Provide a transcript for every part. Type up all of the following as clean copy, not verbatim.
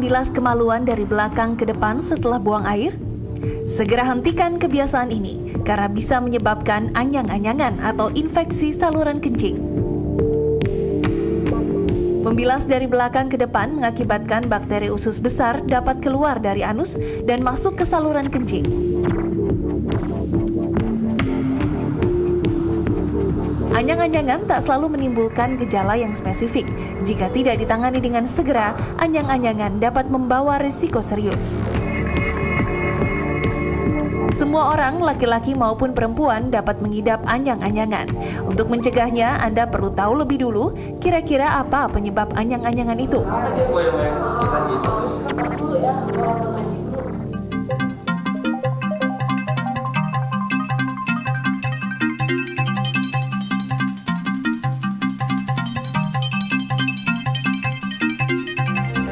membilas kemaluan dari belakang ke depan setelah buang air? Segera hentikan kebiasaan ini karena bisa menyebabkan anyang-anyangan atau infeksi saluran kencing. Membilas dari belakang ke depan mengakibatkan bakteri usus besar dapat keluar dari anus dan masuk ke saluran kencing. Anyang-anyangan tak selalu menimbulkan gejala yang spesifik. Jika tidak ditangani dengan segera, anyang-anyangan dapat membawa risiko serius. Semua orang, laki-laki maupun perempuan, dapat mengidap anyang-anyangan. Untuk mencegahnya, Anda perlu tahu lebih dulu kira-kira apa penyebab anyang-anyangan itu.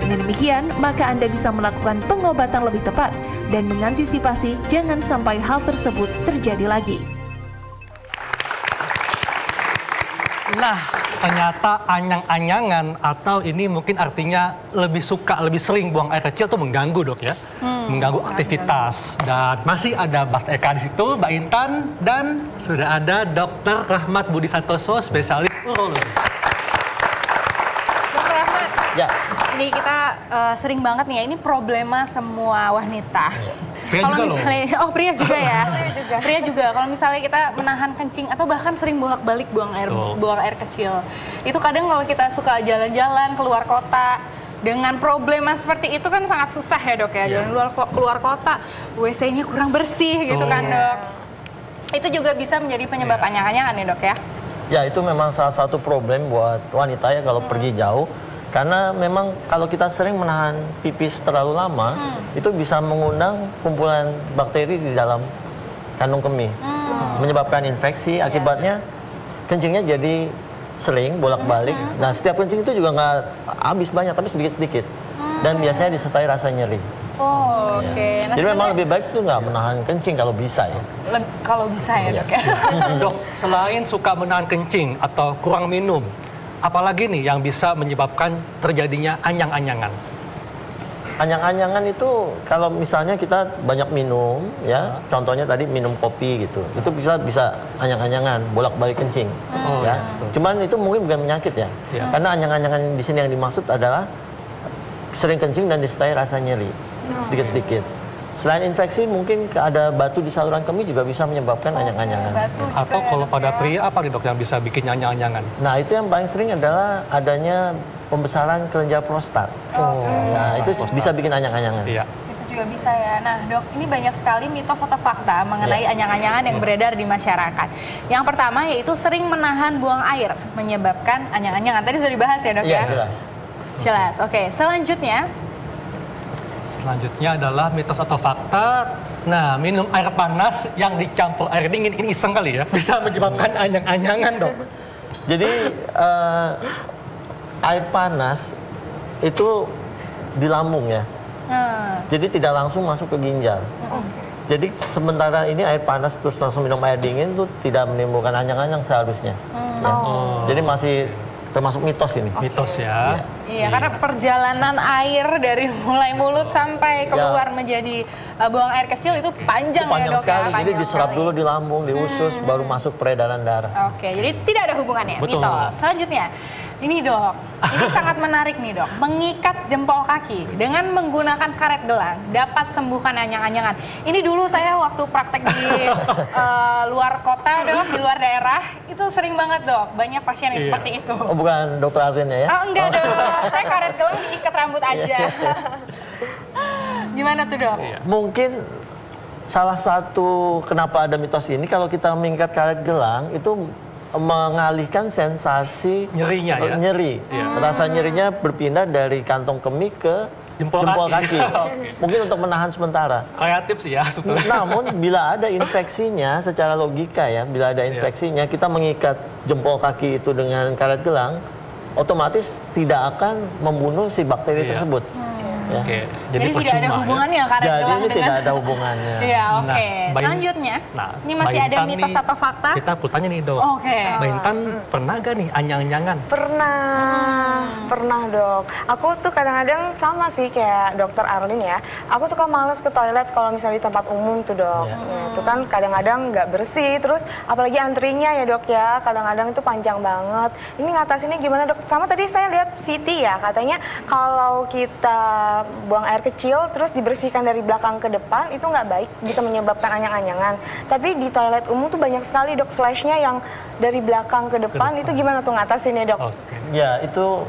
Dengan demikian, maka Anda bisa melakukan pengobatan lebih tepat dan mengantisipasi jangan sampai hal tersebut terjadi lagi. Nah, ternyata anyang-anyangan atau ini mungkin artinya lebih sering buang air kecil itu mengganggu, Dok ya. Mengganggu aktivitas. Dan masih ada Mas Eka di situ, Mbak Intan, dan sudah ada Dr. Rahmat Budi Santoso, spesialis urologi. Dr. Rahmat, Ya. ini kita sering banget nih ya, ini problema semua wanita. Pria Kalau juga loh. misalnya, pria juga ya. Pria juga. Kalau misalnya kita menahan kencing atau bahkan sering bolak-balik buang air kecil. Itu kadang kalau kita suka jalan-jalan keluar kota dengan problema seperti itu kan sangat susah ya, Dok ya. Jalan keluar kota, WC-nya kurang bersih gitu kan, Dok. Itu juga bisa menjadi penyebab anyang-anyangan nih, Dok ya. Ya, itu memang salah satu problem buat wanita ya kalau pergi jauh. Karena memang kalau kita sering menahan pipis terlalu lama, itu bisa mengundang kumpulan bakteri di dalam kandung kemih. Menyebabkan infeksi, akibatnya kencingnya jadi sering, bolak-balik. Nah, setiap kencing itu juga nggak habis banyak, tapi sedikit-sedikit. Dan biasanya disertai rasa nyeri. Oh, oke. Nah, Jadi memang lebih baik tuh nggak menahan kencing kalau bisa ya. kalau bisa ya, Dok ya. Dok, selain suka menahan kencing atau kurang minum, apalagi nih yang bisa menyebabkan terjadinya anyang-anyangan? Anyang-anyangan itu kalau misalnya kita banyak minum ya, contohnya tadi minum kopi gitu, itu bisa anyang-anyangan, bolak-balik kencing, ya. Cuman itu mungkin bukan penyakit ya, karena anyang-anyangan di sini yang dimaksud adalah sering kencing dan disertai rasa nyeri, sedikit-sedikit. Selain infeksi, mungkin ada batu di saluran kemih juga bisa menyebabkan anyang-anyangan. Atau kalau pada pria apa nih, Dok, yang bisa bikin anyang-anyangan? Nah, itu yang paling sering adalah adanya pembesaran kelenjar prostat. Nah, itu bisa bikin anyang-anyangan. Iya. Itu juga bisa ya. Nah, Dok, ini banyak sekali mitos atau fakta mengenai anyang-anyangan yang beredar di masyarakat. Yang pertama yaitu sering menahan buang air menyebabkan anyang-anyangan. Tadi sudah dibahas ya, Dok Iya, ya? jelas. Jelas. Oke, Selanjutnya adalah mitos atau fakta. Nah, minum air panas yang dicampur air dingin, ini iseng kali ya, bisa menyebabkan anyang-anyangan, Dok. Jadi air panas itu di lambung ya. Jadi tidak langsung masuk ke ginjal. Jadi sementara ini air panas terus langsung minum air dingin itu tidak menimbulkan anyang-anyang seharusnya. Ya. Jadi masih termasuk mitos ini. Mitos ya. Iya, karena perjalanan air dari mulai mulut sampai keluar menjadi buang air kecil itu panjang, Itu panjang ya, Dok sekali. ya? Jadi Panjang diserap sekali. dulu di lambung, di usus, baru masuk peredaran darah. Oke, jadi tidak ada hubungannya. Betul. Mitos. Selanjutnya, ini, Dok, ini sangat menarik nih, Dok. Mengikat jempol kaki dengan menggunakan karet gelang dapat sembuhkan anyang-anyangan. Ini dulu saya waktu praktek di luar kota, Dok, di luar daerah, itu sering banget, Dok. Banyak pasien yang seperti itu. Oh, bukan dokter Arvina ya? Oh, enggak, Dok. Saya karet gelang diikat rambut aja. Gimana tuh, Dok? Mungkin salah satu kenapa ada mitos ini, kalau kita mengikat karet gelang itu mengalihkan sensasi Nyerinya ya? nyeri. Rasa nyerinya berpindah dari kantong kemih ke Jempol kaki. Oke. Mungkin untuk menahan sementara. Kreatif sih ya sebetulnya. Namun bila ada infeksinya, secara logika ya, bila ada infeksinya, kita mengikat jempol kaki itu dengan karet gelang, otomatis tidak akan membunuh si bakteri tersebut. Oke, Jadi tidak ada percuma, hubungannya karet Jadi gelang ini dengan... tidak ada hubungannya. Iya, oke. Nah, Mbak In- Selanjutnya, Nah, ini masih Mbak ada Intan mitos nih, atau fakta? Kita bertanya nih dok. Oke. Mbak Intan pernah gak nih anyang-anyangan? Pernah dok. Aku tuh kadang-kadang sama sih kayak dokter Arlin ya. Aku suka males ke toilet kalau misalnya di tempat umum tuh dok. Iya. Ya, itu kan kadang-kadang nggak bersih. Terus apalagi antrinya ya dok ya. Kadang-kadang itu panjang banget. Ini ngatasinnya gimana dok? Sama tadi saya lihat VT ya. Katanya kalau kita buang air kecil terus dibersihkan dari belakang ke depan itu nggak baik. Bisa menyebabkan anyang-anyangan. Tapi di toilet umum tuh banyak sekali dok flashnya yang dari belakang ke depan. Itu gimana tuh ngatasinnya dok? Oke. Ya, itu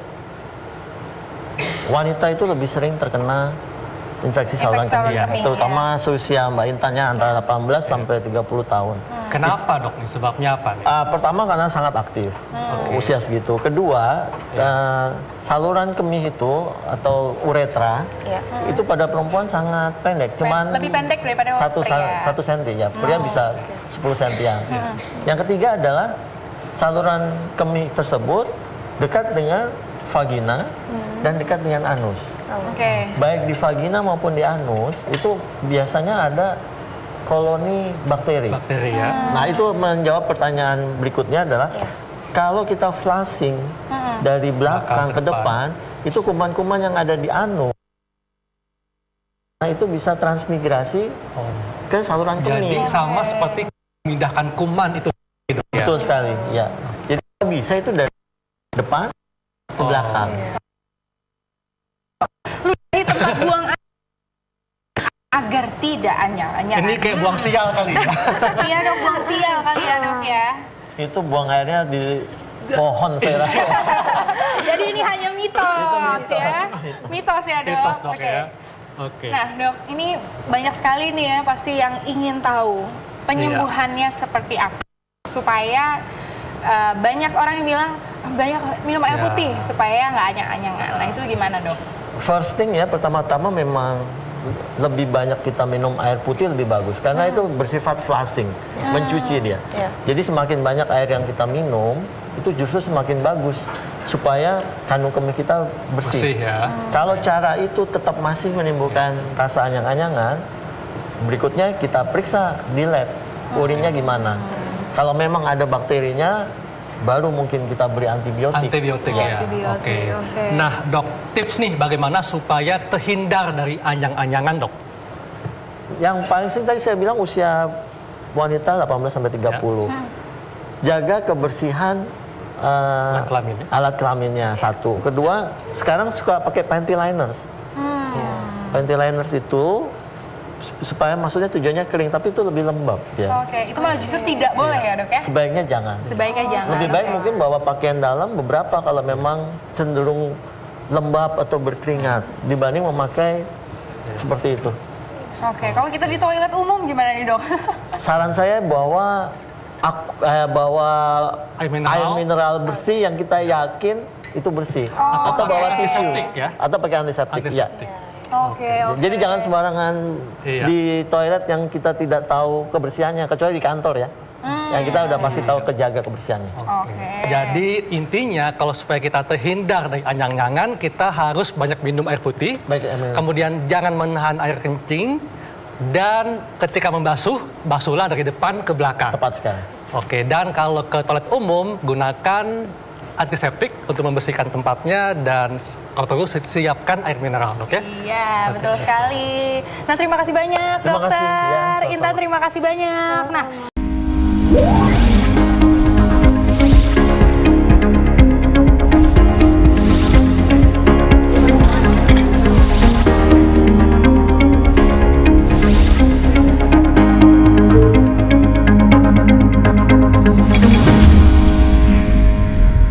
wanita itu lebih sering terkena infeksi saluran kemih, kemih, terutama seusia Mbak Intannya antara 18 sampai 30 tahun. Kenapa dok nih? Sebabnya apa nih? Pertama karena sangat aktif, usia segitu. Kedua, saluran kemih itu atau uretra Iya. itu pada perempuan sangat pendek, cuman Lebih pendek daripada pria. 1 senti ya. Pria bisa 10 sentian. Yang ketiga adalah saluran kemih tersebut dekat dengan vagina dan dekat dengan anus. Oke. Baik di vagina maupun di anus itu biasanya ada koloni bakteri. Bakteri ya. Nah, itu menjawab pertanyaan berikutnya adalah kalau kita flushing dari belakang ke depan, itu kuman-kuman yang ada di anus, nah itu bisa transmigrasi Oh. ke saluran Jadi kemih. sama seperti memindahkan kuman itu. Dok, ya? Betul sekali, ya. Jadi bisa itu dari depan ke belakang. Ludahi tempat buang air agar tidak anyang-anyangan. Ini kayak buang sial kali ya. Iya dok, buang sial kali ya dok ya. Itu buang airnya di pohon saya rasa. Jadi ini hanya mitos ya. Mitos ya dok. Mitos dok Oke. ya. Oke. Nah dok, ini banyak sekali nih ya pasti yang ingin tahu penyembuhannya seperti apa. Supaya banyak orang yang bilang banyak minum air Ya. putih supaya nggak anyang-anyangan. Nah itu gimana dok? First thing ya, pertama-tama memang lebih banyak kita minum air putih lebih bagus karena itu bersifat flushing, mencuci dia. Iya. Jadi semakin banyak air yang kita minum itu justru semakin bagus supaya kandung kemih kita Bersih bersih. ya. Kalau cara itu tetap masih menimbulkan rasa anyang-anyangan, berikutnya kita periksa di lab urinnya gimana. Kalau memang ada bakterinya, baru mungkin kita beri antibiotik. Antibiotik ya. Antibiotik, oke. Nah dok, tips nih bagaimana supaya terhindar dari anyang-anyangan dok? Yang paling sering tadi saya bilang usia wanita 18 sampai 30. Jaga kebersihan Alat kelamin ya? alat kelaminnya satu. Kedua, sekarang suka pakai panty liners. Panty liners itu supaya maksudnya tujuannya kering, tapi itu lebih lembab ya. Oke, itu malah justru tidak boleh ya dok ya? Sebaiknya jangan. Sebaiknya jangan. Lebih baik oke. mungkin bawa pakaian dalam beberapa kalau memang cenderung lembab atau berkeringat dibanding memakai seperti itu. Oke, kalau kita di toilet umum gimana nih dok? Saran saya bawa Air mineral. mineral bersih yang kita yakin itu bersih, atau oke. bawa tisu, Antiseptik ya? atau pakai antiseptik. Ya. Antiseptik. Oke. Jadi jangan sembarangan Iya. di toilet yang kita tidak tahu kebersihannya, kecuali di kantor ya. Yang kita udah pasti tahu kejaga kebersihannya. Oke. Jadi intinya kalau supaya kita terhindar dari anyang-anyangan, kita harus banyak minum air putih. Baik, air mineral. Kemudian jangan menahan air kencing. Dan ketika membasuh, basuhlah dari depan ke belakang. Tepat sekali. Oke, dan kalau ke toilet umum, gunakan antiseptik untuk membersihkan tempatnya dan kalau perlu siapkan air mineral, oke? Iya, betul sekali. Nah, terima kasih banyak, Terima kasih, dokter. ya, sama-sama. Intan, terima kasih banyak. Nah,